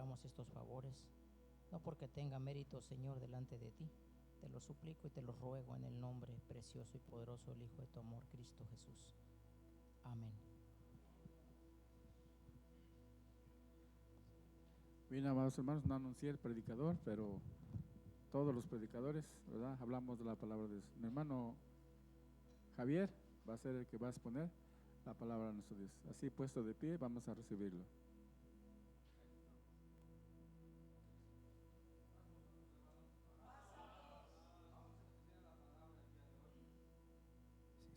hagamos estos favores, no porque tenga mérito, Señor, delante de ti. Te lo suplico y te lo ruego en el nombre precioso y poderoso del Hijo de tu amor, Cristo Jesús. Amén. Bien, amados hermanos, no anuncié el predicador, pero todos los predicadores, ¿verdad? Hablamos de la palabra de Dios. Mi hermano Javier va a ser el que va a exponer la palabra de nuestro Dios. Así puesto de pie, vamos a recibirlo.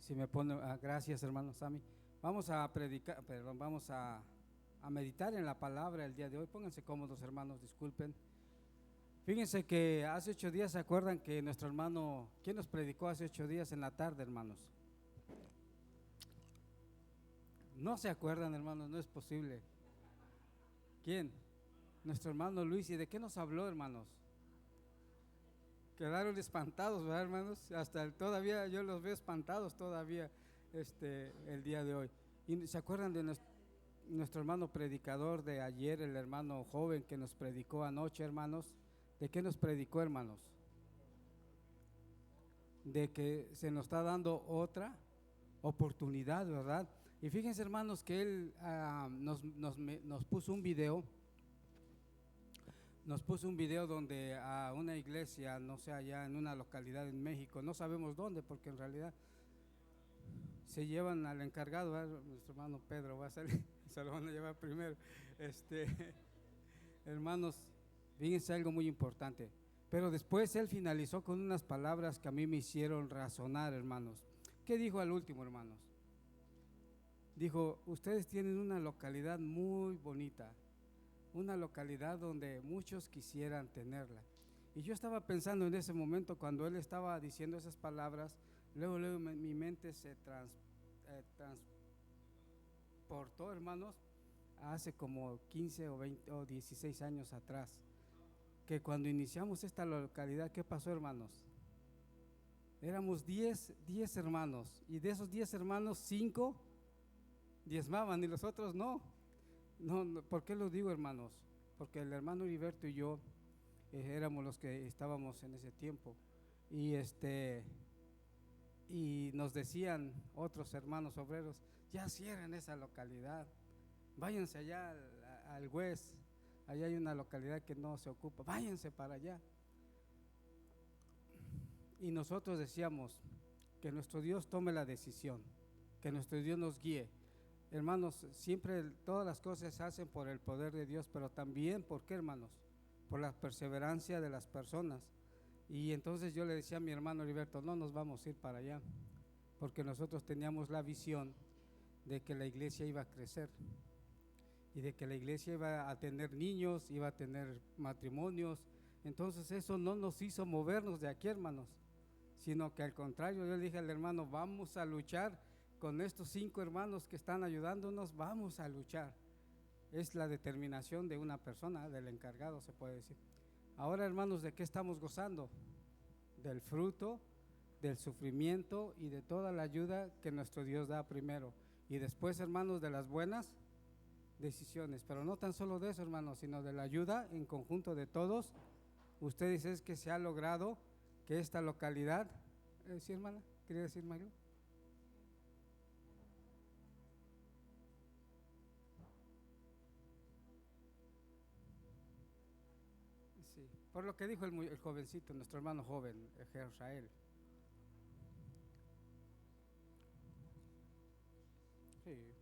Si me pone, gracias hermano Sammy. Vamos a predicar, perdón, vamos a meditar en la palabra el día de hoy. Pónganse cómodos hermanos, disculpen. Fíjense que hace 8 días, ¿se acuerdan que nuestro hermano, quién nos predicó hace 8 días en la tarde, hermanos? No se acuerdan, hermanos, no es posible. ¿Quién? Nuestro hermano Luis. ¿Y de qué nos habló, hermanos? Quedaron espantados, ¿verdad, hermanos? Todavía yo los veo espantados todavía el día de hoy. ¿Y se acuerdan de nuestro hermano predicador de ayer, el hermano joven que nos predicó anoche, hermanos? ¿De qué nos predicó, hermanos? De que se nos está dando otra oportunidad, ¿verdad? Y fíjense, hermanos, que él nos puso un video. Nos puso un video donde a una iglesia, no sé, allá en una localidad en México, no sabemos dónde, porque en realidad se llevan al encargado, ¿verdad? Nuestro hermano Pedro va a salir, se lo van a llevar primero. Hermanos, fíjense algo muy importante. Pero después él finalizó con unas palabras que a mí me hicieron razonar, hermanos. ¿Qué dijo al último, hermanos? Dijo: ustedes tienen una localidad muy bonita, una localidad donde muchos quisieran tenerla. Y yo estaba pensando en ese momento, cuando él estaba diciendo esas palabras, luego mi mente se transportó, hermanos, hace como 15 o 20 o 16 años atrás, que cuando iniciamos esta localidad, ¿qué pasó, hermanos? Éramos 10 hermanos, y de esos 10 hermanos, 5 diezmaban y los otros no. No, ¿por qué lo digo, hermanos? Porque el hermano Heriberto y yo éramos los que estábamos en ese tiempo, y y nos decían otros hermanos obreros: ya cierren esa localidad, váyanse allá al West, allá hay una localidad que no se ocupa, váyanse para allá. Y nosotros decíamos: que nuestro Dios tome la decisión, que nuestro Dios nos guíe. Hermanos, siempre todas las cosas se hacen por el poder de Dios, pero también, ¿por qué, hermanos? Por la perseverancia de las personas. Y entonces yo le decía a mi hermano Heriberto: no nos vamos a ir para allá, porque nosotros teníamos la visión de que la iglesia iba a crecer, y de que la iglesia iba a tener niños, iba a tener matrimonios. Entonces eso no nos hizo movernos de aquí, hermanos, sino que al contrario, yo le dije al hermano: vamos a luchar con estos 5 hermanos que están ayudándonos, vamos a luchar. Es la determinación de una persona, del encargado, se puede decir. Ahora, hermanos, ¿de qué estamos gozando? Del fruto, del sufrimiento y de toda la ayuda que nuestro Dios da primero, y después, hermanos, de las buenas decisiones. Pero no tan solo de eso, hermanos, sino de la ayuda en conjunto de todos. Ustedes, es que se ha logrado que esta localidad, ¿sí, hermana? ¿Quería decir, Mario? Sí, por lo que dijo el jovencito, nuestro hermano joven, Israel. Sí.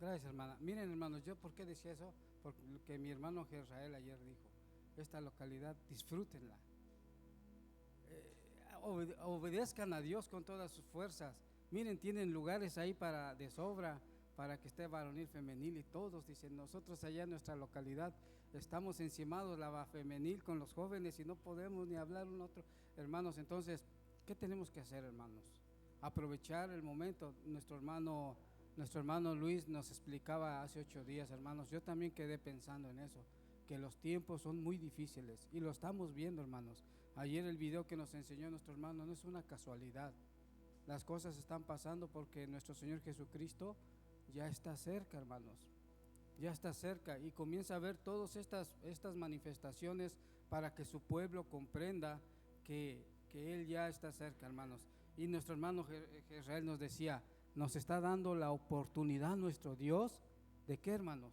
Gracias, hermana. Miren, hermanos, yo por qué decía eso, porque mi hermano Israel ayer dijo, esta localidad, disfrútenla. Obedezcan a Dios con todas sus fuerzas. Miren, tienen lugares ahí de sobra, para que esté varonil, femenil y todos. Dicen, nosotros allá en nuestra localidad estamos encimados, la femenil con los jóvenes, y no podemos ni hablar un otro. Hermanos, entonces, ¿qué tenemos que hacer, hermanos? Aprovechar el momento. Nuestro hermano Luis nos explicaba hace 8 días, hermanos, yo también quedé pensando en eso, que los tiempos son muy difíciles, y lo estamos viendo, hermanos. Ayer el video que nos enseñó nuestro hermano no es una casualidad. Las cosas están pasando porque nuestro Señor Jesucristo ya está cerca, hermanos. Ya está cerca, y comienza a ver todas estas manifestaciones para que su pueblo comprenda que Él ya está cerca, hermanos. Y nuestro hermano Israel nos decía, nos está dando la oportunidad nuestro Dios, ¿de qué, hermanos?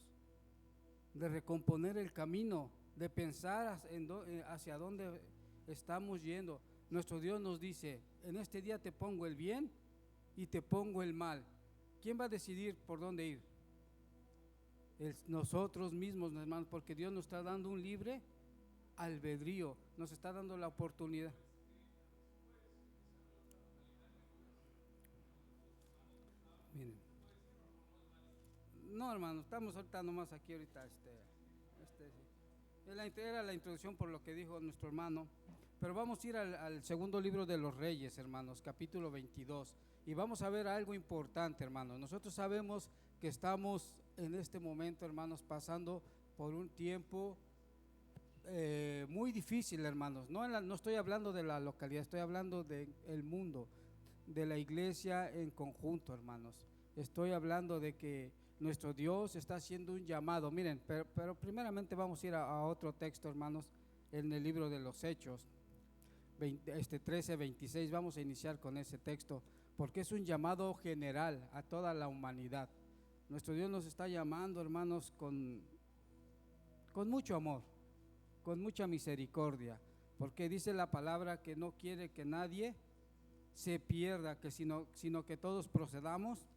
De recomponer el camino, de pensar hacia dónde estamos yendo. Nuestro Dios nos dice, en este día te pongo el bien y te pongo el mal. ¿Quién va a decidir por dónde ir? Nosotros mismos, hermanos, porque Dios nos está dando un libre albedrío, nos está dando la oportunidad. Miren. No, hermano, estamos ahorita nomás aquí ahorita. Era la introducción por lo que dijo nuestro hermano. Pero vamos a ir al segundo libro de los Reyes, hermanos, capítulo 22. Y vamos a ver algo importante, hermanos. Nosotros sabemos que estamos en este momento, hermanos, pasando por un tiempo muy difícil, hermanos. No estoy hablando de la localidad, estoy hablando del mundo, de la iglesia en conjunto, hermanos. Estoy hablando de que nuestro Dios está haciendo un llamado. Miren, pero primeramente vamos a ir a otro texto, hermanos, en el libro de los Hechos 13:26. Vamos a iniciar con ese texto, porque es un llamado general a toda la humanidad. Nuestro Dios nos está llamando, hermanos, con mucho amor, con mucha misericordia, porque dice la palabra que no quiere que nadie se pierda, sino que todos procedamos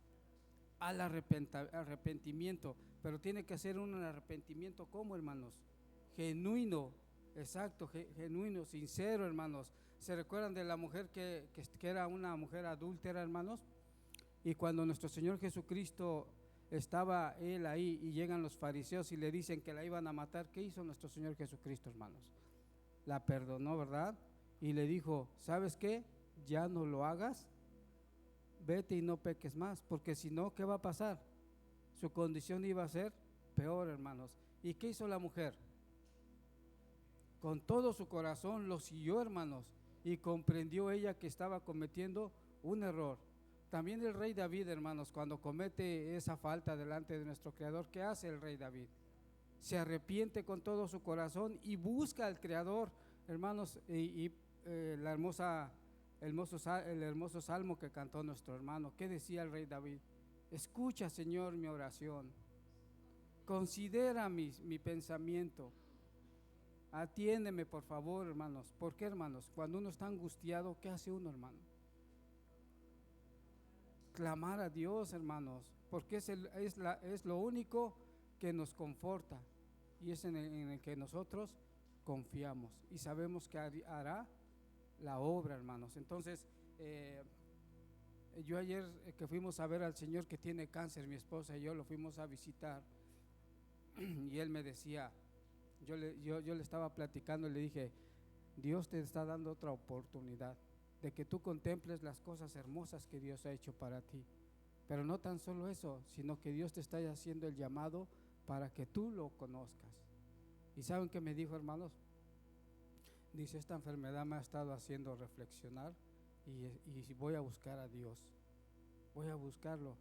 al arrepentimiento. Pero tiene que ser un arrepentimiento, ¿cómo, hermanos? Genuino, exacto, genuino, sincero, hermanos. ¿Se recuerdan de la mujer que era una mujer adúltera, hermanos? Y cuando nuestro Señor Jesucristo estaba Él ahí, y llegan los fariseos y le dicen que la iban a matar, ¿qué hizo nuestro Señor Jesucristo, hermanos? La perdonó, ¿verdad? Y le dijo, ¿sabes qué? Ya no lo hagas, vete y no peques más, porque si no, ¿qué va a pasar? Su condición iba a ser peor, hermanos. ¿Y qué hizo la mujer? Con todo su corazón lo siguió, hermanos, y comprendió ella que estaba cometiendo un error. También el rey David, hermanos, cuando comete esa falta delante de nuestro Creador, ¿qué hace el rey David? Se arrepiente con todo su corazón y busca al Creador, hermanos, y el hermoso salmo que cantó nuestro hermano. ¿Qué decía el rey David? Escucha, Señor, mi oración, considera mi pensamiento, atiéndeme, por favor, hermanos. ¿Por qué, hermanos? Cuando uno está angustiado, ¿qué hace uno, hermano? Clamar a Dios, hermanos, porque es lo único que nos conforta, y es en el que nosotros confiamos y sabemos que hará la obra, hermanos. Entonces, yo ayer que fuimos a ver al señor que tiene cáncer, mi esposa y yo lo fuimos a visitar, y él me decía, yo le estaba platicando y le dije, Dios te está dando otra oportunidad de que tú contemples las cosas hermosas que Dios ha hecho para ti. Pero no tan solo eso, sino que Dios te está haciendo el llamado para que tú lo conozcas. ¿Y saben qué me dijo, hermanos? Dice, esta enfermedad me ha estado haciendo reflexionar, y voy a buscar a Dios, voy a buscarlo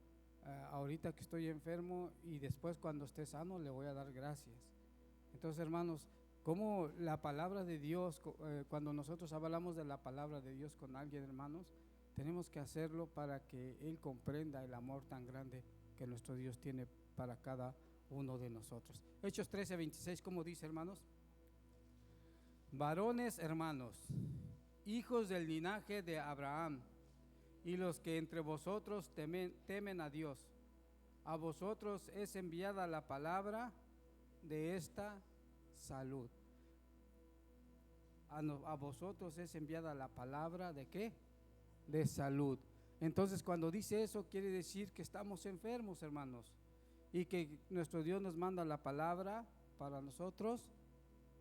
ahorita que estoy enfermo, y después cuando esté sano le voy a dar gracias. Entonces, hermanos, como la palabra de Dios, cuando nosotros hablamos de la palabra de Dios con alguien, hermanos, tenemos que hacerlo para que él comprenda el amor tan grande que nuestro Dios tiene para cada uno de nosotros. Hechos 13:26, ¿cómo dice, hermanos? Varones, hermanos, hijos del linaje de Abraham, y los que entre vosotros temen a Dios, a vosotros es enviada la palabra de esta salud. A vosotros es enviada la palabra de ¿qué? De salud. Entonces, cuando dice eso, quiere decir que estamos enfermos, hermanos, y que nuestro Dios nos manda la palabra para nosotros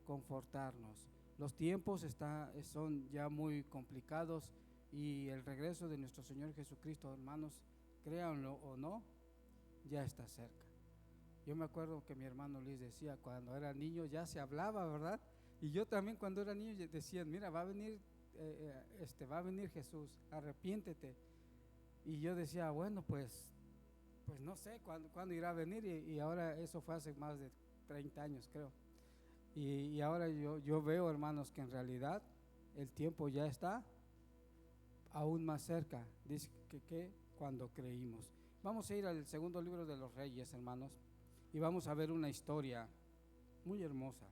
confortarnos. Los tiempos son ya muy complicados y el regreso de nuestro Señor Jesucristo, hermanos, créanlo o no, ya está cerca. Yo me acuerdo que mi hermano Luis decía, cuando era niño ya se hablaba, ¿verdad? Y yo también cuando era niño decían, mira, va a venir Jesús, arrepiéntete. Y yo decía, bueno, pues no sé cuándo irá a venir, y ahora eso fue hace más de 30 años, creo. Y ahora yo veo, hermanos, que en realidad el tiempo ya está aún más cerca, dice que cuando creímos. Vamos a ir al segundo libro de los Reyes, hermanos, y vamos a ver una historia muy hermosa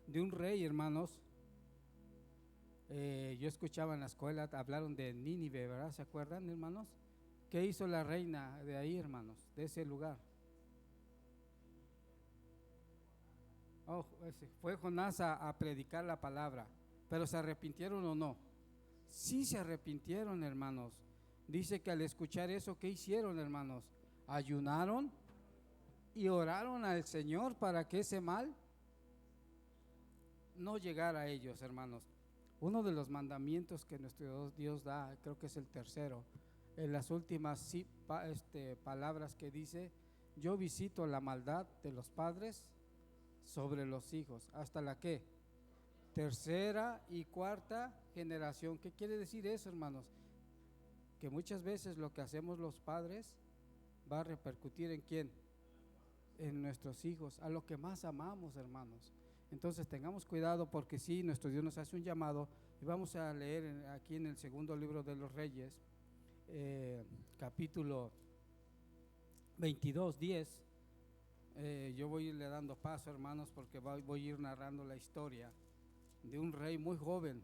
de un rey, hermanos. Yo escuchaba en la escuela, hablaron de Nínive, ¿verdad? ¿Se acuerdan, hermanos? ¿Qué hizo la reina de ahí, hermanos, de ese lugar? Fue Jonás a predicar la palabra, pero ¿se arrepintieron o no? Sí se arrepintieron, hermanos. Dice que al escuchar eso, ¿qué hicieron, hermanos? Ayunaron y oraron al Señor para que ese mal no llegara a ellos, hermanos. Uno de los mandamientos que nuestro Dios da, creo que es el tercero, en las últimas palabras que dice: yo visito la maldad de los padres sobre los hijos, hasta la ¿qué? Tercera y cuarta generación. ¿Qué quiere decir eso, hermanos? Que muchas veces lo que hacemos los padres va a repercutir ¿en quién? En nuestros hijos, a lo que más amamos, hermanos. Entonces tengamos cuidado, porque sí, nuestro Dios nos hace un llamado, y vamos a leer aquí en el segundo libro de los Reyes, capítulo 22, 10. Yo voy a irle dando paso, hermanos, porque voy a ir narrando la historia de un rey muy joven.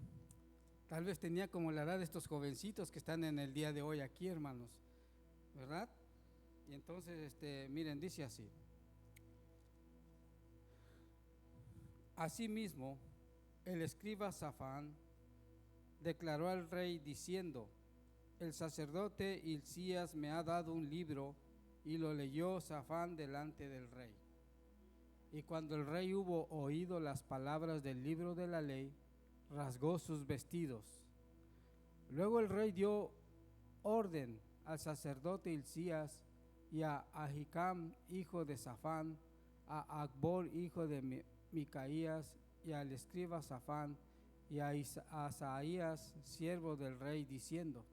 Tal vez tenía como la edad de estos jovencitos que están en el día de hoy aquí, hermanos, ¿verdad? Y entonces, miren, dice así: asimismo, el escriba Safán declaró al rey diciendo: el sacerdote Hilcías me ha dado un libro. Y lo leyó Safán delante del rey. Y cuando el rey hubo oído las palabras del libro de la ley, rasgó sus vestidos. Luego el rey dio orden al sacerdote Hilcías y a Ahicam, hijo de Safán, a Acbor, hijo de Micaías, y al escriba Safán, y a Asaías, siervo del rey, diciendo: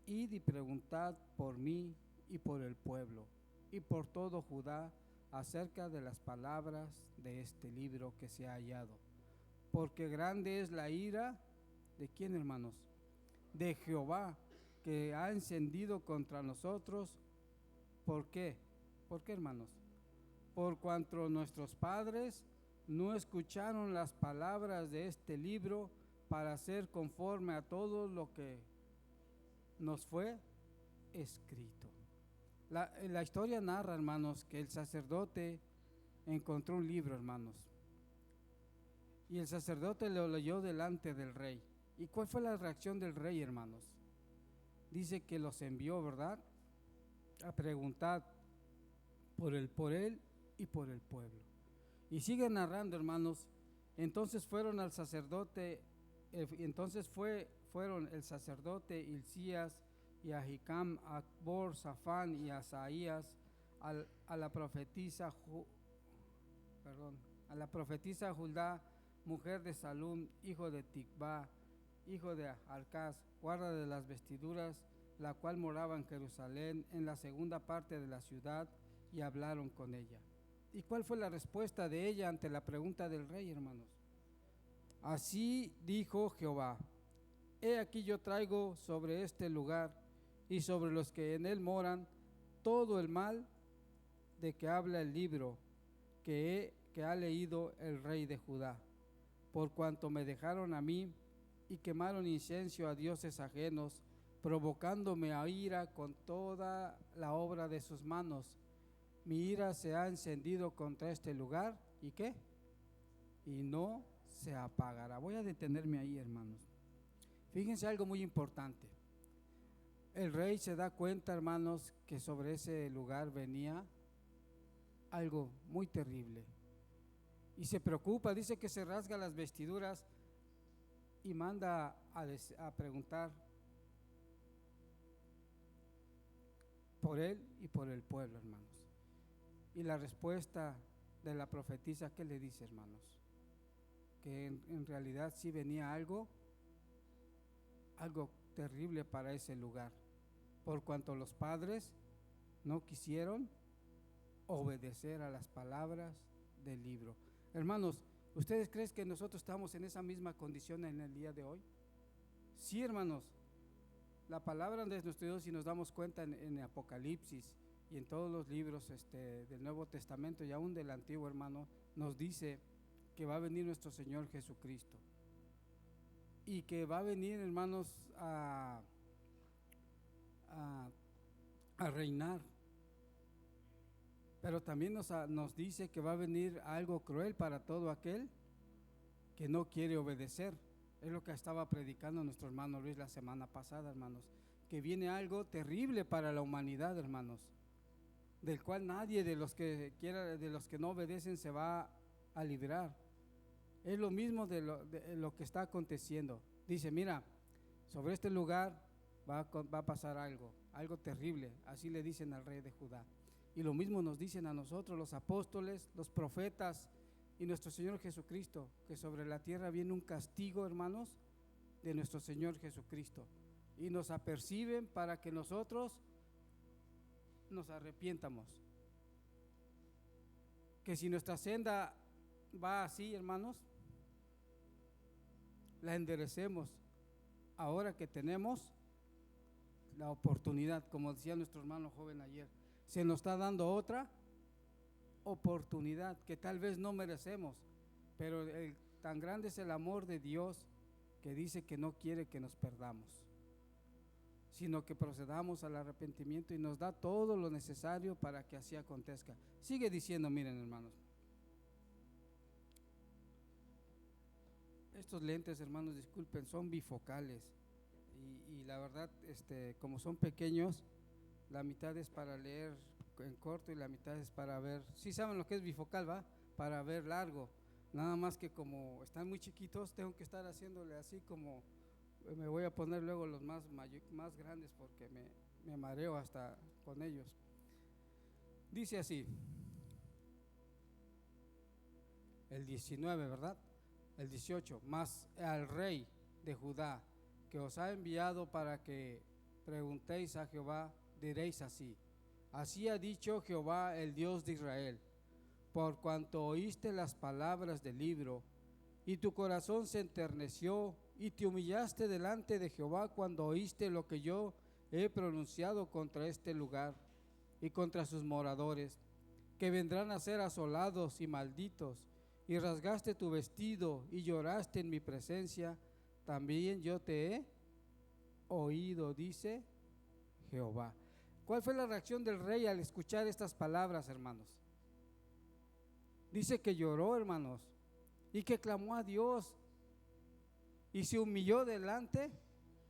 id y preguntad por mí y por el pueblo y por todo Judá acerca de las palabras de este libro que se ha hallado, porque grande es la ira ¿de quién, hermanos? De Jehová, que ha encendido contra nosotros. ¿Por qué? ¿Por qué, hermanos? Por cuanto nuestros padres no escucharon las palabras de este libro para hacer conforme a todo lo que nos fue escrito. La historia narra, hermanos, que el sacerdote encontró un libro, hermanos, y el sacerdote lo leyó delante del rey. ¿Y cuál fue la reacción del rey, hermanos? Dice que los envió, ¿verdad?, a preguntar por él y por el pueblo. Y sigue narrando, hermanos. Entonces fueron al sacerdote, fueron el sacerdote Hilcías y Ahicam, Acbor, Safán y Asaías a la profetisa Judá, mujer de Salum, hijo de Ticvá, hijo de Arcaz, guarda de las vestiduras, la cual moraba en Jerusalén, en la segunda parte de la ciudad, y hablaron con ella. ¿Y cuál fue la respuesta de ella ante la pregunta del rey, hermanos? Así dijo Jehová: he aquí yo traigo sobre este lugar y sobre los que en él moran todo el mal de que habla el libro que ha leído el rey de Judá, por cuanto me dejaron a mí y quemaron incienso a dioses ajenos, provocándome a ira con toda la obra de sus manos. Mi ira se ha encendido contra este lugar, ¿y qué? Y no se apagará. Voy a detenerme ahí, hermanos. Fíjense algo muy importante. El rey se da cuenta, hermanos, que sobre ese lugar venía algo muy terrible. Y se preocupa, dice que se rasga las vestiduras y manda a preguntar por él y por el pueblo, hermanos. Y la respuesta de la profetisa, ¿qué le dice, hermanos? Que en realidad sí venía algo terrible para ese lugar, por cuanto los padres no quisieron obedecer a las palabras del libro. Hermanos, ¿ustedes creen que nosotros estamos en esa misma condición en el día de hoy? Sí, hermanos. La palabra de nuestro Dios, si nos damos cuenta en Apocalipsis y en todos los libros del Nuevo Testamento y aún del Antiguo, hermano, nos dice que va a venir nuestro Señor Jesucristo y que va a venir, hermanos, a reinar. Pero también nos dice que va a venir algo cruel para todo aquel que no quiere obedecer. Es lo que estaba predicando nuestro hermano Luis la semana pasada, hermanos, que viene algo terrible para la humanidad, hermanos, del cual nadie de los que no obedecen se va a librar. Es lo mismo de lo que está aconteciendo. Dice, mira, sobre este lugar va a pasar algo terrible. Así le dicen al rey de Judá. Y lo mismo nos dicen a nosotros, los apóstoles, los profetas y nuestro Señor Jesucristo, que sobre la tierra viene un castigo, hermanos, de nuestro Señor Jesucristo. Y nos aperciben para que nosotros nos arrepientamos. Que si nuestra senda va así, hermanos, la enderecemos ahora que tenemos la oportunidad, como decía nuestro hermano joven ayer. Se nos está dando otra oportunidad que tal vez no merecemos, pero tan grande es el amor de Dios que dice que no quiere que nos perdamos, sino que procedamos al arrepentimiento y nos da todo lo necesario para que así acontezca. Sigue diciendo, miren, hermanos, estos lentes, hermanos, disculpen, son bifocales y la verdad, como son pequeños, la mitad es para leer en corto y la mitad es para ver. Sí saben lo que es bifocal, ¿va? Para ver largo. Nada más que como están muy chiquitos, tengo que estar haciéndole así como me voy a poner luego los más grandes porque me mareo hasta con ellos. Dice así, el 19, ¿verdad? El 18, mas al rey de Judá que os ha enviado para que preguntéis a Jehová, diréis así: así ha dicho Jehová, el Dios de Israel, por cuanto oíste las palabras del libro, y tu corazón se enterneció, y te humillaste delante de Jehová cuando oíste lo que yo he pronunciado contra este lugar y contra sus moradores, que vendrán a ser asolados y malditos, y rasgaste tu vestido y lloraste en mi presencia, también yo te he oído, dice Jehová. ¿Cuál fue la reacción del rey al escuchar estas palabras, hermanos? Dice que lloró, hermanos, y que clamó a Dios y se humilló delante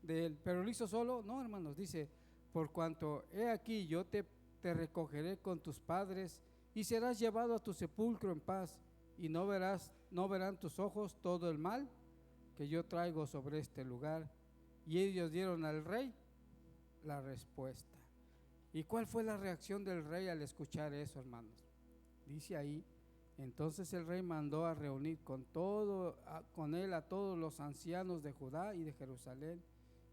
de él. ¿Pero lo hizo solo? No, hermanos, dice: por cuanto he aquí yo te recogeré con tus padres y serás llevado a tu sepulcro en paz, y no verán tus ojos todo el mal que yo traigo sobre este lugar. Y ellos dieron al rey la respuesta. ¿Y cuál fue la reacción del rey al escuchar eso, hermanos? Dice ahí: entonces el rey mandó a reunir con él a todos los ancianos de Judá y de Jerusalén,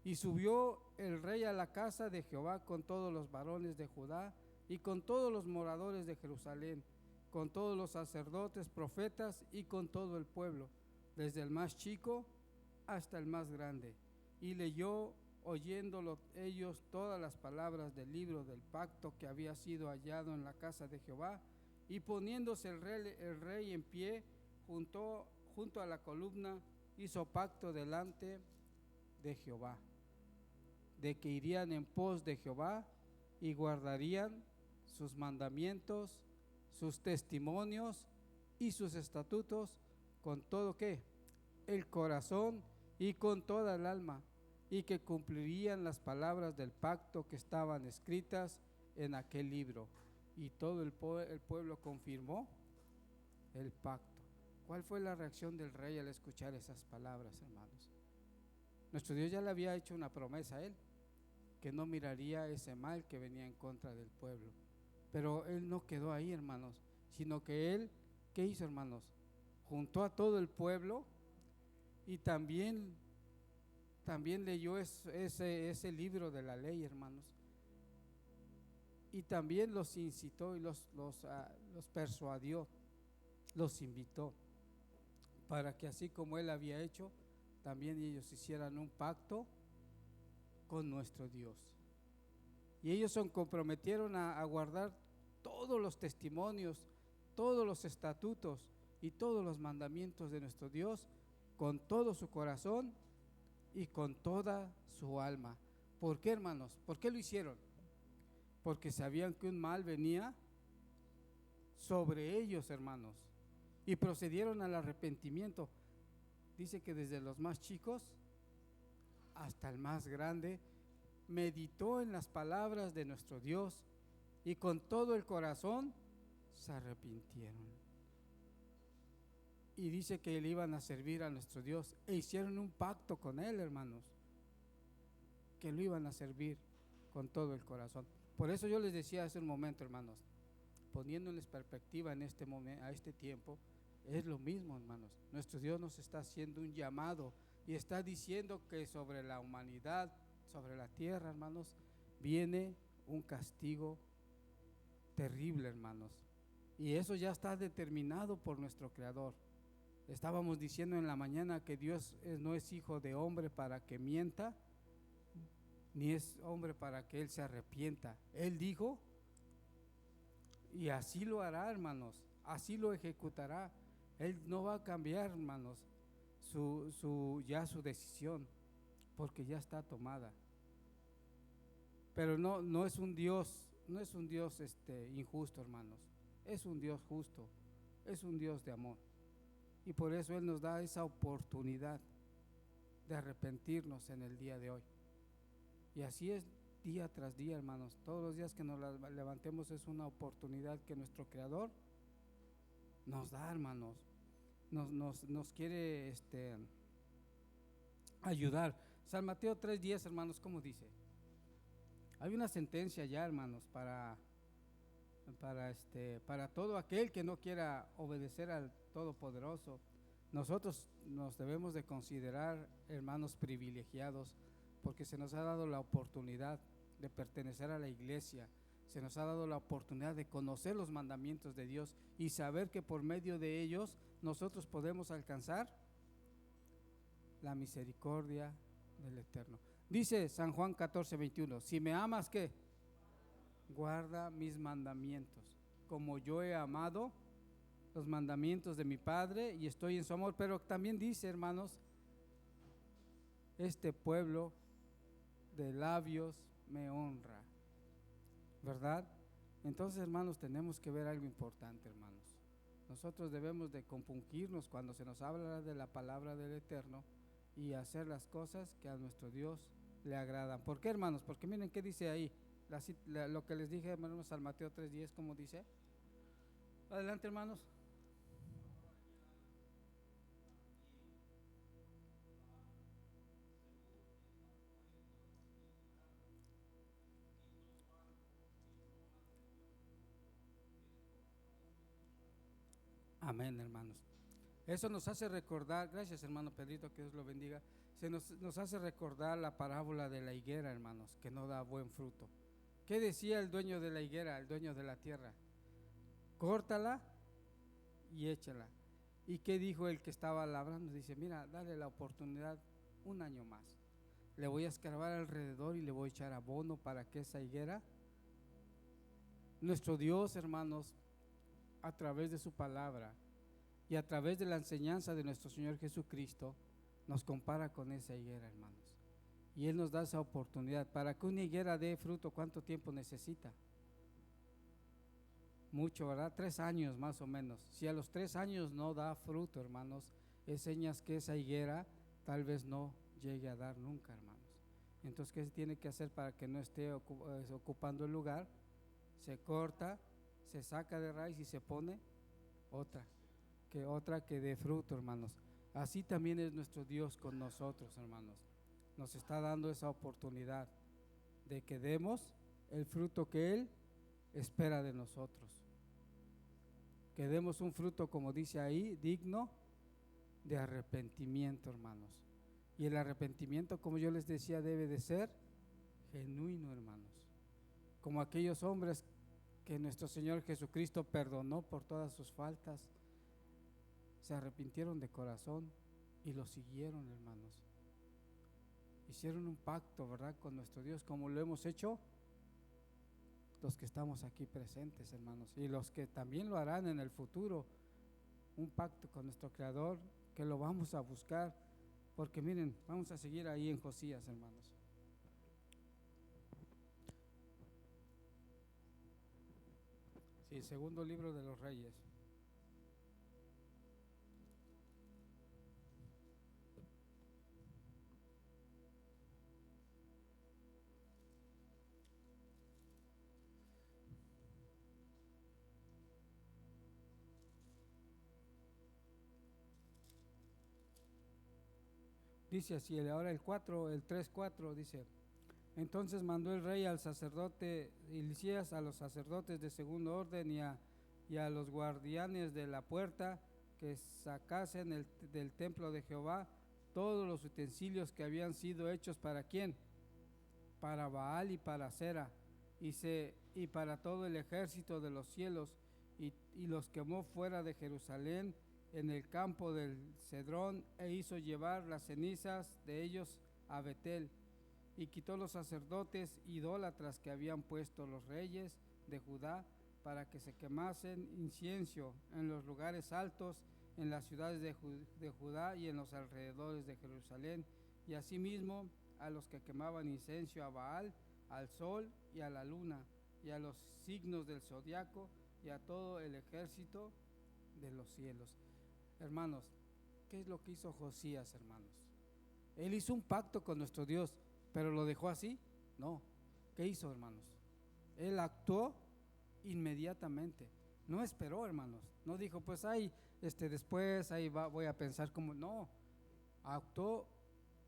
y subió el rey a la casa de Jehová con todos los varones de Judá y con todos los moradores de Jerusalén, con todos los sacerdotes, profetas y con todo el pueblo, desde el más chico hasta el más grande, y leyó, oyéndolo ellos, todas las palabras del libro del pacto que había sido hallado en la casa de Jehová. Y poniéndose el rey en pie junto a la columna, hizo pacto delante de Jehová. de que irían en pos de Jehová y guardarían sus mandamientos, sus testimonios y sus estatutos con todo ¿qué? El corazón y con toda el alma, y que cumplirían las palabras del pacto que estaban escritas en aquel libro. Y todo el pueblo confirmó el pacto. ¿Cuál fue la reacción del rey al escuchar esas palabras, hermanos? Nuestro Dios ya le había hecho una promesa a él, que no miraría ese mal que venía en contra del pueblo. Pero él no quedó ahí, hermanos, sino que él, ¿qué hizo, hermanos? Juntó a todo el pueblo y también leyó ese libro de la ley, hermanos. Y también los incitó y los persuadió, los invitó, para que así como él había hecho, también ellos hicieran un pacto con nuestro Dios. Y ellos se comprometieron a guardar todos los testimonios, todos los estatutos y todos los mandamientos de nuestro Dios con todo su corazón y con toda su alma. ¿Por qué, hermanos? ¿Por qué lo hicieron? Porque sabían que un mal venía sobre ellos, hermanos, y procedieron al arrepentimiento. Dice que desde los más chicos hasta el más grande meditó en las palabras de nuestro Dios y con todo el corazón se arrepintieron. Y dice que le iban a servir a nuestro Dios e hicieron un pacto con él, hermanos, que lo iban a servir con todo el corazón. Por eso yo les decía hace un momento, hermanos, poniéndoles perspectiva en este momento, a este tiempo, es lo mismo, hermanos. Nuestro Dios nos está haciendo un llamado y está diciendo que sobre la humanidad, sobre la tierra, hermanos, viene un castigo terrible, hermanos. Y eso ya está determinado por nuestro Creador. Estábamos diciendo en la mañana que Dios no es hijo de hombre para que mienta, ni es hombre para que Él se arrepienta. Él dijo, y así lo hará, hermanos, así lo ejecutará. Él no va a cambiar, hermanos, su decisión, porque ya está tomada. Pero no es un Dios, injusto, hermanos. Es un Dios justo, es un Dios de amor. Y por eso Él nos da esa oportunidad de arrepentirnos en el día de hoy. Y así es día tras día, hermanos. Todos los días que nos levantemos es una oportunidad que nuestro Creador nos da, hermanos. Nos quiere ayudar. San Mateo 3:10, hermanos, ¿cómo dice? Hay una sentencia ya, hermanos, para todo aquel que no quiera obedecer al Todopoderoso. Nosotros nos debemos de considerar, hermanos, privilegiados, porque se nos ha dado la oportunidad de pertenecer a la iglesia, se nos ha dado la oportunidad de conocer los mandamientos de Dios y saber que por medio de ellos nosotros podemos alcanzar la misericordia del Eterno. Dice San Juan 14:21, si me amas, ¿qué? Guarda mis mandamientos, como yo he amado los mandamientos de mi Padre y estoy en su amor. Pero también dice, hermanos, este pueblo de labios me honra, ¿verdad? Entonces, hermanos, tenemos que ver algo importante, hermanos. Nosotros debemos de compungirnos cuando se nos habla de la palabra del Eterno y hacer las cosas que a nuestro Dios le agradan. ¿Por qué, hermanos? Porque miren qué dice ahí, lo que les dije, hermanos, al Mateo 3:10, ¿cómo dice? Adelante, hermanos. Amén, hermanos. Eso nos hace recordar, gracias hermano Pedrito, que Dios lo bendiga, nos hace recordar la parábola de la higuera, hermanos, que no da buen fruto. ¿Qué decía el dueño de la higuera, el dueño de la tierra? Córtala y échala. ¿Y qué dijo el que estaba labrando? Dice, mira, dale la oportunidad un año más. Le voy a escarbar alrededor y le voy a echar abono para que esa higuera, nuestro Dios, hermanos, a través de su palabra y a través de la enseñanza de nuestro Señor Jesucristo, nos compara con esa higuera, hermanos. Y Él nos da esa oportunidad. Para que una higuera dé fruto, ¿cuánto tiempo necesita? Mucho, ¿verdad? 3 años más o menos. Si a los 3 años no da fruto, hermanos, es señas que esa higuera tal vez no llegue a dar nunca, hermanos. Entonces, ¿qué se tiene que hacer para que no esté ocupando el lugar? Se corta, se saca de raíz y se pone otra que dé fruto, hermanos. Así también es nuestro Dios con nosotros, hermanos. Nos está dando esa oportunidad de que demos el fruto que Él espera de nosotros. Que demos un fruto, como dice ahí, digno de arrepentimiento, hermanos. Y el arrepentimiento, como yo les decía, debe de ser genuino, hermanos. Como aquellos hombres que nuestro Señor Jesucristo perdonó por todas sus faltas, se arrepintieron de corazón y lo siguieron, hermanos. Hicieron un pacto, ¿verdad?, con nuestro Dios, como lo hemos hecho los que estamos aquí presentes, hermanos, y los que también lo harán en el futuro. Un pacto con nuestro Creador que lo vamos a buscar, porque miren, vamos a seguir ahí en Josías, hermanos. Sí, segundo libro de los Reyes. Dice así, ahora el 3:4 dice: entonces mandó el rey al sacerdote Hilcías, a los sacerdotes de segundo orden y a los guardianes de la puerta, que sacasen del templo de Jehová todos los utensilios que habían sido hechos ¿para quién? Para Baal y para Acera, y para todo el ejército de los cielos, y los quemó fuera de Jerusalén en el campo del Cedrón, e hizo llevar las cenizas de ellos a Betel. Y quitó los sacerdotes idólatras que habían puesto los reyes de Judá, para que se quemasen incienso en los lugares altos, en las ciudades de Judá y en los alrededores de Jerusalén, y asimismo a los que quemaban incienso a Baal, al sol y a la luna, y a los signos del zodiaco, y a todo el ejército de los cielos. Hermanos, ¿qué es lo que hizo Josías, hermanos? Él hizo un pacto con nuestro Dios, pero ¿lo dejó así? No. ¿Qué hizo, hermanos? Él actuó inmediatamente. No esperó, hermanos. No dijo, pues después voy a pensar cómo. No. Actuó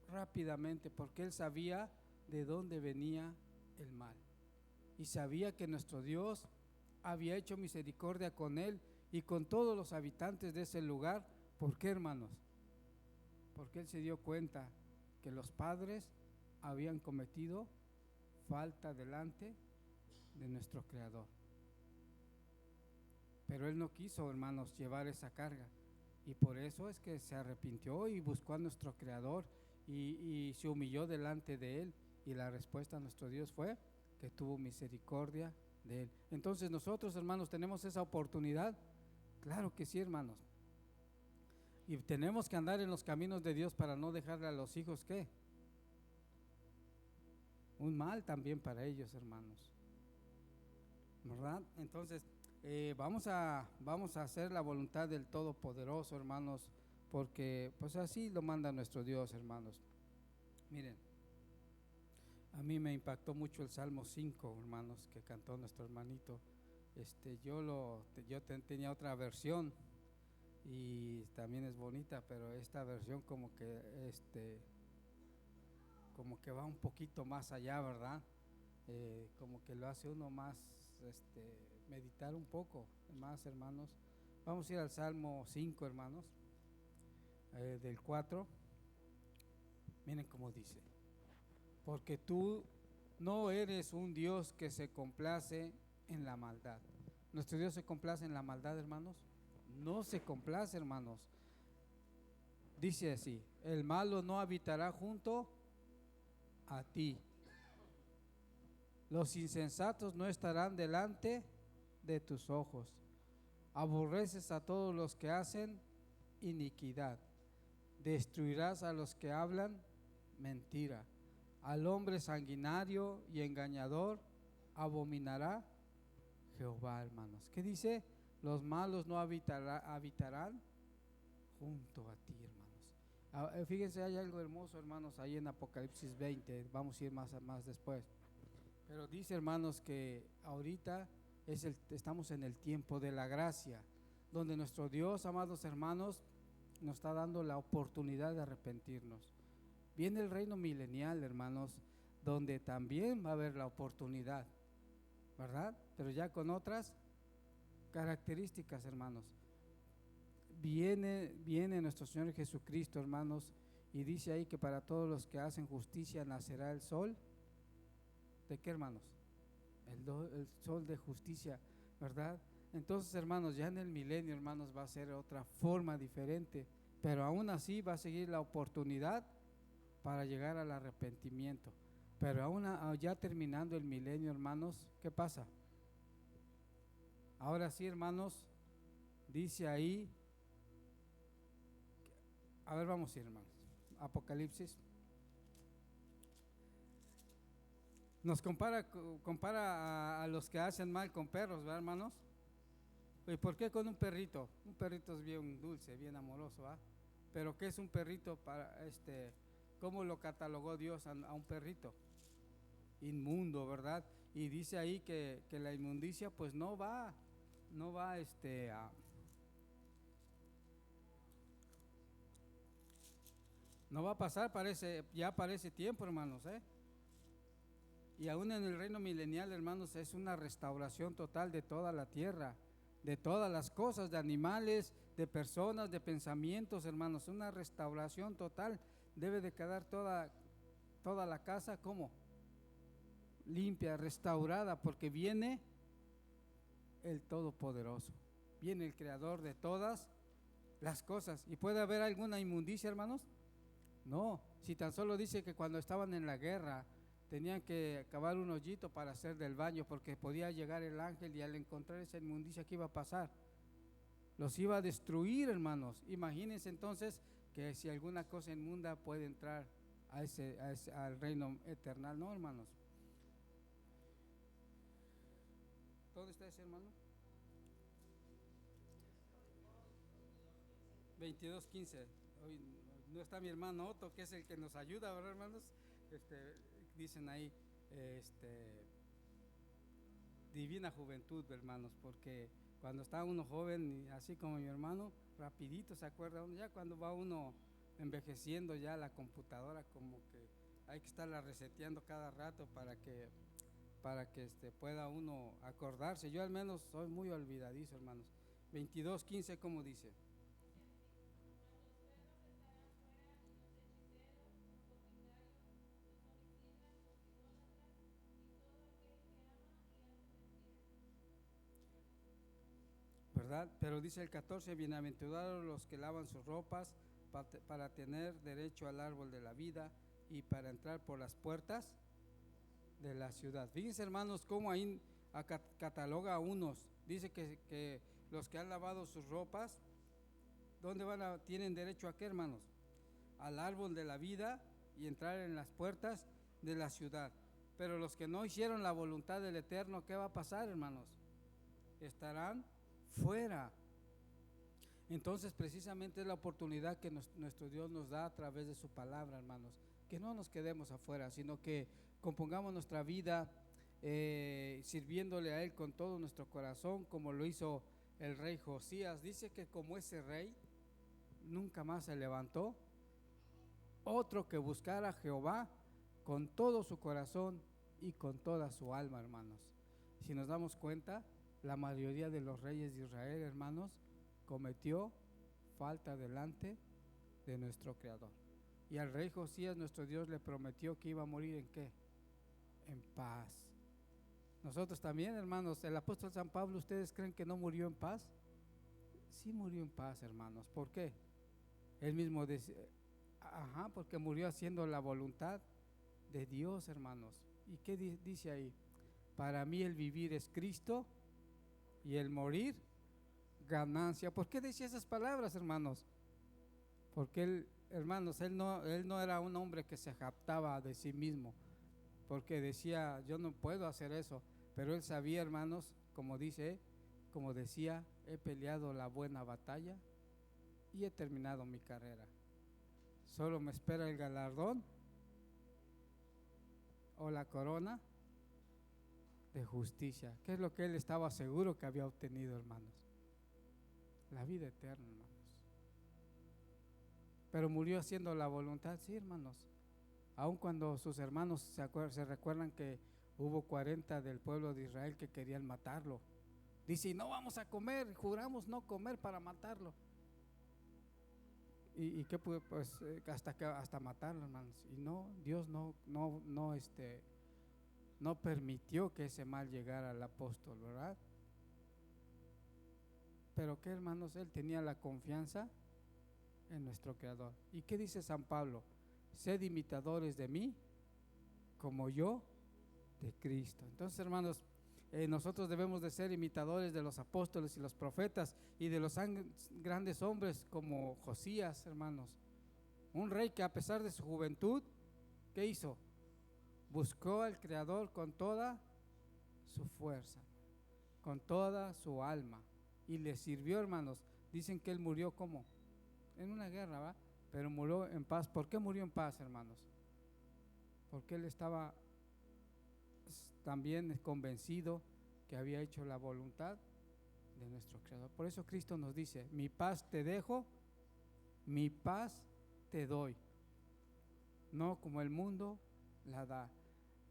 rápidamente, porque él sabía de dónde venía el mal. Y sabía que nuestro Dios había hecho misericordia con él y con todos los habitantes de ese lugar. ¿Por qué, hermanos? Porque él se dio cuenta que los padres habían cometido falta delante de nuestro Creador. Pero él no quiso, hermanos, llevar esa carga, y por eso es que se arrepintió y buscó a nuestro Creador y se humilló delante de él, y la respuesta a nuestro Dios fue que tuvo misericordia de él. Entonces nosotros, hermanos, tenemos esa oportunidad. Claro que sí, hermanos, y tenemos que andar en los caminos de Dios para no dejarle a los hijos ¿qué? Un mal también para ellos, hermanos, ¿verdad? Entonces vamos a hacer la voluntad del Todopoderoso, hermanos, porque pues así lo manda nuestro Dios, hermanos. Miren, a mí me impactó mucho el Salmo 5, hermanos, que cantó nuestro hermanito. Yo tenía otra versión y también es bonita, pero esta versión como que va un poquito más allá, ¿verdad? Como que lo hace uno más meditar un poco más, hermanos. Vamos a ir al Salmo 5, hermanos, del 4. Miren cómo dice: porque tú no eres un Dios que se complace en la maldad. ¿Nuestro Dios se complace en la maldad, hermanos? No se complace, hermanos. Dice así: el malo no habitará junto a ti, los insensatos no estarán delante de tus ojos. Aborreces a todos los que hacen iniquidad, destruirás a los que hablan mentira, al hombre sanguinario y engañador abominará Jehová, hermanos. ¿Qué dice? Los malos no habitarán junto a ti, hermanos. Fíjense, hay algo hermoso, hermanos, ahí en Apocalipsis 20. Vamos a ir más después. Pero dice, hermanos, que ahorita estamos en el tiempo de la gracia, donde nuestro Dios, amados hermanos, nos está dando la oportunidad de arrepentirnos. Viene el reino milenial, hermanos, donde también va a haber la oportunidad, ¿verdad? Pero ya con otras características, hermanos. Viene nuestro Señor Jesucristo, hermanos, y dice ahí que para todos los que hacen justicia nacerá el sol. ¿De qué, hermanos? El sol de justicia, ¿verdad? Entonces, hermanos, ya en el milenio, hermanos, va a ser otra forma diferente, pero aún así va a seguir la oportunidad para llegar al arrepentimiento. Pero aún ya terminando el milenio, hermanos, ¿qué pasa? Ahora sí, hermanos, dice ahí, a ver, vamos a ir, hermanos, Apocalipsis. Nos compara a los que hacen mal con perros, ¿verdad, hermanos? ¿Y por qué con un perrito? Un perrito es bien dulce, bien amoroso, ¿verdad? Pero ¿qué es un perrito cómo lo catalogó Dios a un perrito? Inmundo, ¿verdad? Y dice ahí que la inmundicia pues no va a pasar ya para ese tiempo, hermanos, Y aún en el reino milenial, hermanos, es una restauración total de toda la tierra, de todas las cosas, de animales, de personas, de pensamientos, hermanos. Una restauración total. Debe de quedar toda la casa, ¿cómo? Limpia, restaurada, porque viene el Todopoderoso. Viene el Creador de todas las cosas. ¿Y puede haber alguna inmundicia, hermanos? No, si tan solo dice que cuando estaban en la guerra tenían que cavar un hoyito para hacer del baño, porque podía llegar el ángel y al encontrar esa inmundicia, ¿qué iba a pasar? Los iba a destruir, hermanos. Imagínense entonces que si alguna cosa inmunda puede entrar al reino eternal, ¿no, hermanos? ¿Dónde está ese hermano? 22:15. Hoy no está mi hermano Otto, que es el que nos ayuda, ¿verdad, hermanos? Dicen ahí, divina juventud, hermanos, porque cuando está uno joven, así como mi hermano, rapidito se acuerda uno. Ya cuando va uno envejeciendo, ya la computadora como que hay que estarla reseteando cada rato para que pueda uno acordarse. Yo al menos soy muy olvidadizo, hermanos. 22:15, ¿cómo dice? ¿Verdad? Pero dice el 14, bienaventurados los que lavan sus ropas para tener derecho al árbol de la vida y para entrar por las puertas de la ciudad. Fíjense, hermanos, cómo ahí cataloga a unos. Dice que los que han lavado sus ropas, ¿dónde tienen derecho a qué, hermanos? Al árbol de la vida y entrar en las puertas de la ciudad. Pero los que no hicieron la voluntad del Eterno, ¿qué va a pasar, hermanos? Estarán fuera. Entonces precisamente es la oportunidad que nuestro Dios nos da a través de su palabra, hermanos, que no nos quedemos afuera, sino que compongamos nuestra vida sirviéndole a Él con todo nuestro corazón, como lo hizo el rey Josías. Dice que como ese rey nunca más se levantó otro que buscara a Jehová con todo su corazón y con toda su alma, hermanos. Si nos damos cuenta, la mayoría de los reyes de Israel, hermanos, cometió falta delante de nuestro Creador. Y al rey Josías, nuestro Dios le prometió que iba a morir ¿en qué? En paz. Nosotros también, hermanos, el apóstol San Pablo, ¿ustedes creen que no murió en paz? Sí murió en paz, hermanos. ¿Por qué? Él mismo decía, porque murió haciendo la voluntad de Dios, hermanos. ¿Y qué dice ahí? Para mí el vivir es Cristo y el morir ganancia. ¿Por qué decía esas palabras, hermanos? Porque él hermanos, él no era un hombre que se jactaba de sí mismo, porque decía, yo no puedo hacer eso, pero él sabía, hermanos, como decía, he peleado la buena batalla y he terminado mi carrera. Solo me espera el galardón o la corona de justicia. ¿Qué es lo que él estaba seguro que había obtenido, hermanos? La vida eterna, hermanos. Pero murió haciendo la voluntad, sí, hermanos. Aun cuando sus hermanos se recuerdan que hubo 40 del pueblo de Israel que querían matarlo. Dice, no vamos a comer, juramos no comer para matarlo. ¿Y qué pudo? Pues hasta matarlo, hermanos. Y no, Dios no permitió que ese mal llegara al apóstol, ¿verdad? Pero qué, hermanos, él tenía la confianza en nuestro Creador. ¿Y qué dice San Pablo? Sed imitadores de mí, como yo de Cristo. Entonces, hermanos, nosotros debemos de ser imitadores de los apóstoles y los profetas y de los grandes hombres como Josías, hermanos. Un rey que a pesar de su juventud, ¿qué hizo? Buscó al Creador con toda su fuerza, con toda su alma, y le sirvió, hermanos. Dicen que él murió como en una guerra, ¿va? Pero murió en paz. ¿Por qué murió en paz, hermanos? Porque él estaba también convencido que había hecho la voluntad de nuestro Creador. Por eso Cristo nos dice, mi paz te dejo, mi paz te doy, no como el mundo la da.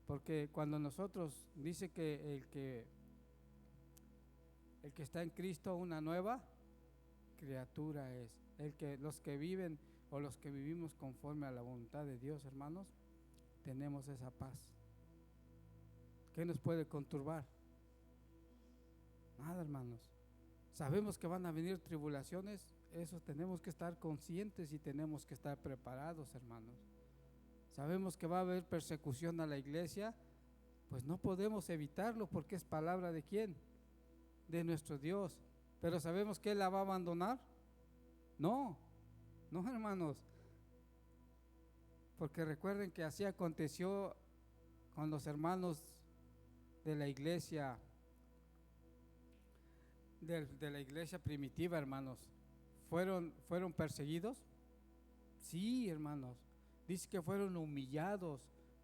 Porque cuando nosotros, dice que el que está en Cristo, una nueva criatura es. Los que viven o los que vivimos conforme a la voluntad de Dios, hermanos, tenemos esa paz. ¿Qué nos puede conturbar? Nada, hermanos. Sabemos que van a venir tribulaciones, eso tenemos que estar conscientes y tenemos que estar preparados, hermanos. Sabemos que va a haber persecución a la iglesia, pues no podemos evitarlo porque es palabra de ¿quién? De nuestro Dios. Pero sabemos que Él la va a abandonar. No, hermanos. Porque recuerden que así aconteció con los hermanos de la iglesia, de la iglesia primitiva, hermanos. ¿Fueron perseguidos? Sí, hermanos. Dice que fueron humillados,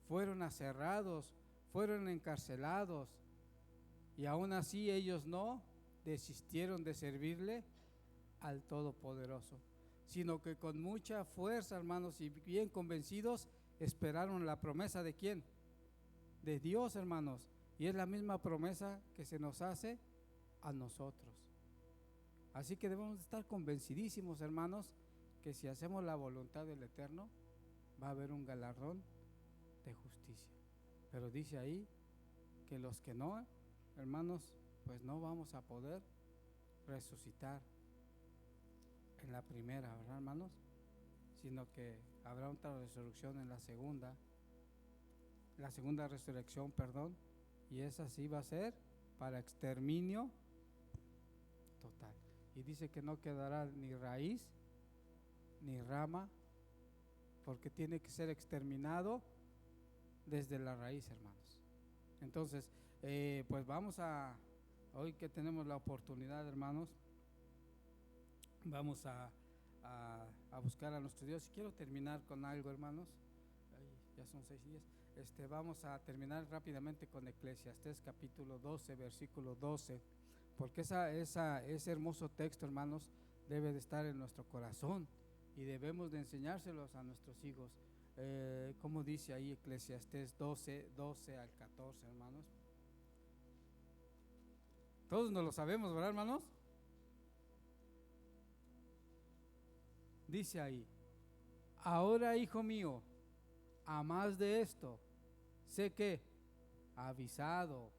fueron aserrados, fueron encarcelados, y aún así ellos no desistieron de servirle al Todopoderoso, sino que con mucha fuerza, hermanos, y bien convencidos, esperaron la promesa ¿de quién? De Dios, hermanos. Y es la misma promesa que se nos hace a nosotros. Así que debemos estar convencidísimos, hermanos, que si hacemos la voluntad del Eterno, va a haber un galardón de justicia. Pero dice ahí que los que no, hermanos, pues no vamos a poder resucitar en la primera, ¿verdad, hermanos? Sino que habrá otra resurrección en la segunda resurrección, perdón, y esa sí va a ser para exterminio total. Y dice que no quedará ni raíz ni rama, porque tiene que ser exterminado desde la raíz, hermanos. Entonces, pues vamos hoy que tenemos la oportunidad, hermanos, vamos a buscar a nuestro Dios. Y quiero terminar con algo, hermanos. Ya son 6 días. Vamos a terminar rápidamente con Eclesiastés capítulo 12, versículo 12, porque ese hermoso texto, hermanos, debe de estar en nuestro corazón y debemos de enseñárselos a nuestros hijos. Como dice ahí Eclesiastés 12 al 14, hermanos. Todos nos lo sabemos, ¿verdad, hermanos? Dice ahí: ahora, hijo mío, a más de esto, sé que, avisado,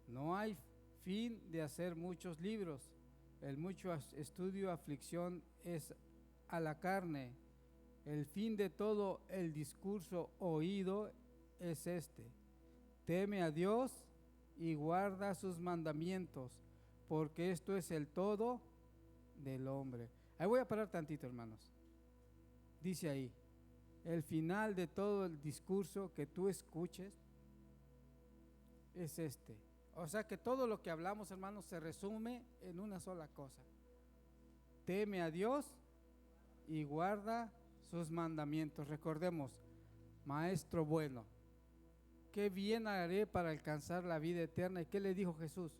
no hay fin de hacer muchos libros. El mucho estudio, aflicción es a la carne. El fin de todo el discurso oído es este: teme a Dios y guarda sus mandamientos, porque esto es el todo del hombre. Ahí voy a parar tantito, hermanos. dice ahí, el final de todo el discurso que tú escuches es este. O sea que todo lo que hablamos, hermanos, se resume en una sola cosa. Teme a Dios y guarda sus mandamientos. Recordemos, maestro bueno, ¿qué bien haré para alcanzar la vida eterna? ¿Y qué le dijo Jesús?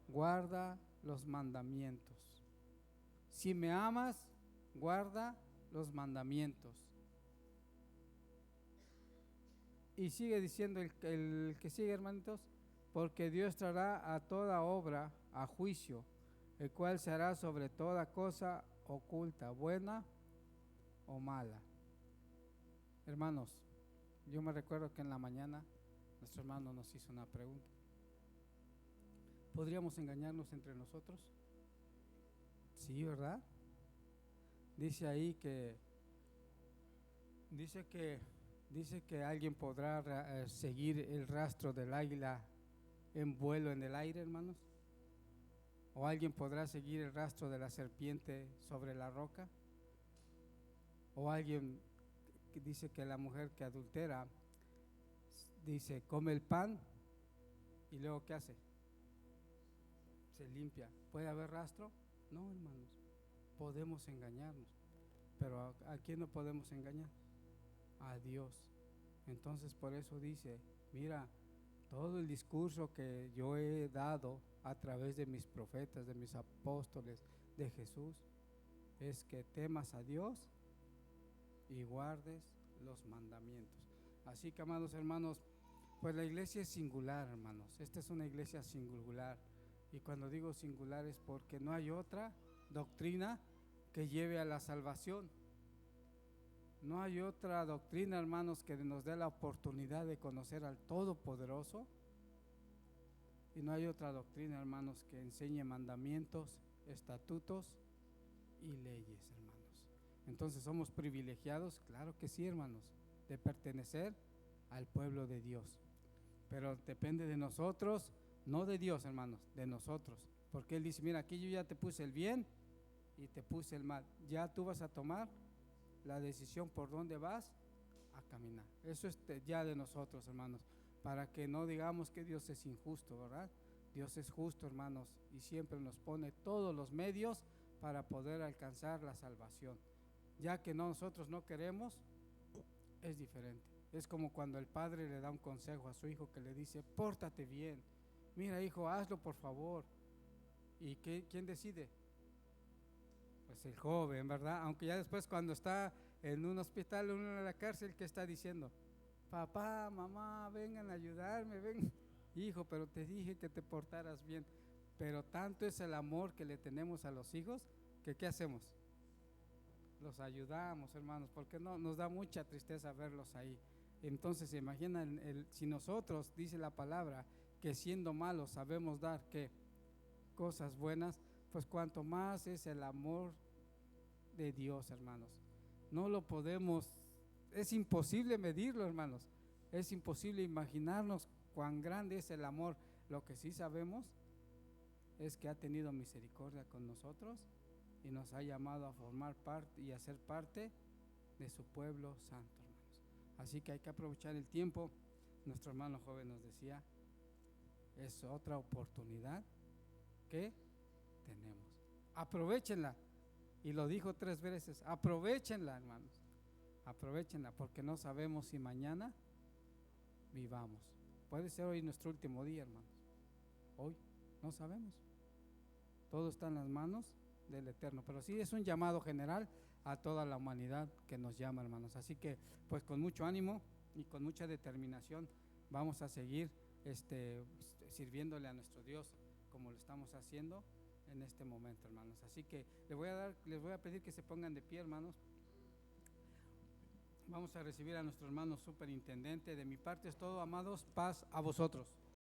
Guarda los mandamientos. Si me amas, guarda los mandamientos. Y sigue diciendo el que sigue, hermanitos, porque Dios traerá a toda obra a juicio, el cual se hará sobre toda cosa oculta, buena o mala. Hermanos, yo me recuerdo que en la mañana nuestro hermano nos hizo una pregunta. ¿Podríamos engañarnos entre nosotros? Sí, ¿verdad? Dice ahí que dice que alguien podrá seguir el rastro del águila en vuelo en el aire, hermanos. O alguien podrá seguir el rastro de la serpiente sobre la roca. O alguien que dice que la mujer que adultera, dice, come el pan y luego ¿qué hace? Se limpia. ¿Puede haber rastro? No, hermanos. Podemos engañarnos. Pero ¿a quién no podemos engañar? A Dios. Entonces por eso dice, mira, todo el discurso que yo he dado a través de mis profetas, de mis apóstoles, de Jesús, es que temas a Dios y guardes los mandamientos. Así que, amados hermanos, pues la iglesia es singular, hermanos. Esta es una iglesia singular. Y cuando digo singular es porque no hay otra doctrina que lleve a la salvación. No hay otra doctrina, hermanos, que nos dé la oportunidad de conocer al Todopoderoso. Y no hay otra doctrina, hermanos, que enseñe mandamientos, estatutos y leyes, hermanos. Entonces, ¿somos privilegiados? Claro que sí, hermanos, de pertenecer al pueblo de Dios. Pero depende de nosotros, no de Dios, hermanos, de nosotros. Porque Él dice, mira, aquí yo ya te puse el bien y te puse el mal. Ya tú vas a tomar la decisión por dónde vas a caminar. Eso es ya de nosotros, hermanos, para que no digamos que Dios es injusto, ¿verdad? Dios es justo, hermanos, y siempre nos pone todos los medios para poder alcanzar la salvación. Ya que nosotros no queremos, es diferente. Es como cuando el padre le da un consejo a su hijo que le dice, pórtate bien, mira hijo, hazlo por favor. ¿Y quién decide? Pues el joven, ¿verdad? Aunque ya después cuando está en un hospital o en la cárcel, ¿qué está diciendo? Papá, mamá, vengan a ayudarme, ven. Hijo, pero te dije que te portaras bien. Pero tanto es el amor que le tenemos a los hijos, que ¿qué hacemos? Los ayudamos, hermanos, porque no nos da mucha tristeza verlos ahí. Entonces, se imaginan, si nosotros, dice la palabra, que siendo malos sabemos dar, ¿qué? Cosas buenas, pues cuanto más es el amor de Dios, hermanos. No lo podemos, es imposible medirlo, hermanos. Es imposible imaginarnos cuán grande es el amor. Lo que sí sabemos es que ha tenido misericordia con nosotros y nos ha llamado a formar parte y a ser parte de su pueblo santo, hermanos. Así que hay que aprovechar el tiempo. Nuestro hermano joven nos decía, es otra oportunidad que tenemos. Aprovechenla. Y lo dijo 3 veces, aprovechenla, hermanos. Aprovechenla, porque no sabemos si mañana vivamos. Puede ser hoy nuestro último día, hermanos. Hoy no sabemos. Todo está en las manos del Eterno. Pero sí es un llamado general a toda la humanidad que nos llama, hermanos. Así que, pues con mucho ánimo y con mucha determinación vamos a seguir sirviéndole a nuestro Dios como lo estamos haciendo en este momento, hermanos. Así que les voy a pedir que se pongan de pie, hermanos. Vamos a recibir a nuestro hermano superintendente. De mi parte es todo, amados. Paz a vosotros.